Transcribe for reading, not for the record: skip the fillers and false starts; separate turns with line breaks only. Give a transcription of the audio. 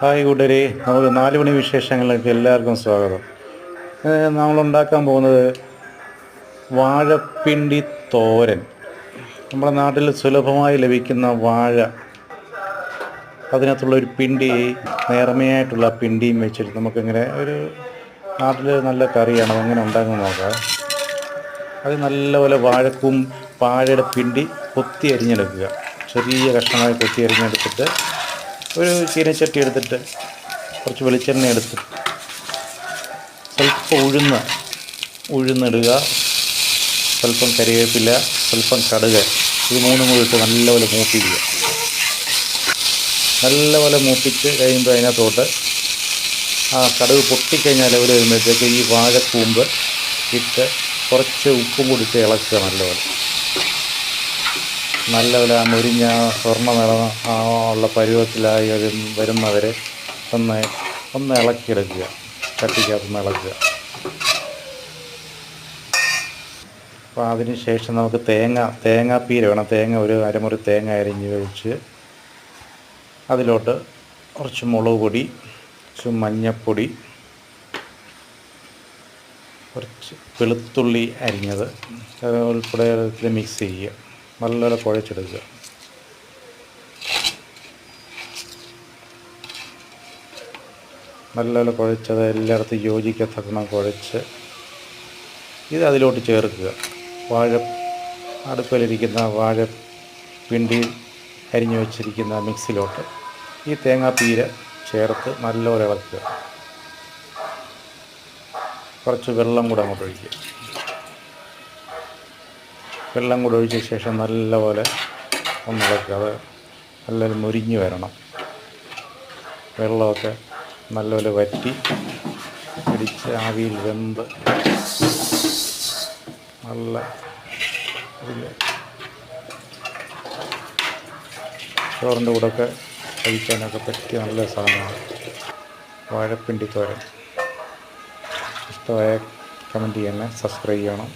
Hi കൂട്ടരെ, നമുക്ക് 4 മണി വിശേഷങ്ങളിലേക്ക് എല്ലാവർക്കും സ്വാഗതം. നമ്മളുണ്ടാക്കാൻ പോകുന്നത് വാഴപ്പിണ്ടി തോരൻ. നമ്മുടെ നാട്ടിൽ സുലഭമായി ലഭിക്കുന്ന വാഴ, അതിനകത്തുള്ളൊരു പിണ്ടി, നേർമയായിട്ടുള്ള പിണ്ടിയും വെച്ചിട്ട് നമുക്കിങ്ങനെ ഒരു നാട്ടിൽ നല്ല കറിയാണ്. അതെങ്ങനെ ഉണ്ടാക്കുന്നത് നോക്കാം. അത് നല്ലപോലെ വാഴയുടെ പിണ്ടി കൊത്തി അരിഞ്ഞെടുക്കുക. ചെറിയ കഷ്ണമായി കൊത്തി അരിഞ്ഞെടുത്തിട്ട് ഒരു ചീനച്ചട്ടി എടുത്തിട്ട് കുറച്ച് വെളിച്ചെണ്ണ എടുത്തിട്ട് സ്വല്പം ഉഴുന്നിടുക, സ്വല്പം കരിവേപ്പില, സ്വല്പം കടുക്, ഇത് മൂന്നും കൂടി ഇട്ട് നല്ലപോലെ മൂപ്പിക്കുക. നല്ലപോലെ മൂപ്പിച്ച് കഴിയുമ്പോൾ അതിനകത്തോട്ട് ആ കടുക് പൊട്ടിക്കഴിഞ്ഞാൽ ലെവൽ വരുമ്പോഴത്തേക്ക് ഈ വാഴക്കൂമ്പ് ഇട്ട് കുറച്ച് ഉപ്പും കൂടി ഇട്ട് ഇളക്കുക. നല്ലപോലെ ആ മുരിഞ്ഞ സ്വർണ്ണ നിറം ഉള്ള പരുവത്തിലായി വരുന്നവരെ ഒന്ന് ഇളക്കിയെടുക്കുക. ചട്ടിക്കകത്തൊന്ന് ഇളക്കുക. അപ്പോൾ അതിന് ശേഷം നമുക്ക് തേങ്ങാപ്പീര വേണം. ഒരു അരമുറി തേങ്ങ അരിഞ്ഞ് വെച്ച് അതിലോട്ട് കുറച്ച് മുളക് പൊടി, കുറച്ച് മഞ്ഞൾപ്പൊടി, കുറച്ച് വെളുത്തുള്ളി അരിഞ്ഞത് ഉൾപ്പെടെ മിക്സ് ചെയ്യുക. നല്ലപോലെ കുഴച്ചെടുക്കുക. നല്ലപോലെ കുഴച്ചത് എല്ലായിടത്തും യോജിക്കത്തക്കണം കുഴച്ച് ഇത് അതിലോട്ട് ചേർക്കുക. അടുപ്പിലിരിക്കുന്ന വാഴപ്പിണ്ടി അരിഞ്ഞു വെച്ചിരിക്കുന്ന മിക്സിലോട്ട് ഈ തേങ്ങാപ്പീര ചേർത്ത് നല്ലപോലെ ഇളക്കുക. കുറച്ച് വെള്ളം കൂടെ അങ്ങോട്ട് ഒഴിക്കുക. വെള്ളം കൂടെ ഒഴിച്ച ശേഷം നല്ലപോലെ ഒന്ന് ഇളക്കുക. അത് നല്ലപോലെ മുരിഞ്ഞ് വരണം. വെള്ളമൊക്കെ നല്ലപോലെ വറ്റി പിടിച്ച് ആവിയിൽ വെന്ത് നല്ല ചോറിൻ്റെ കൂടെയൊക്കെ കഴിക്കാനൊക്കെ പറ്റിയ നല്ല സാധനമാണ് വാഴപ്പിണ്ടി തോരൻ. ഇഷ്ടമായ കമൻറ്റ് ചെയ്യണം, സബ്സ്ക്രൈബ് ചെയ്യണം.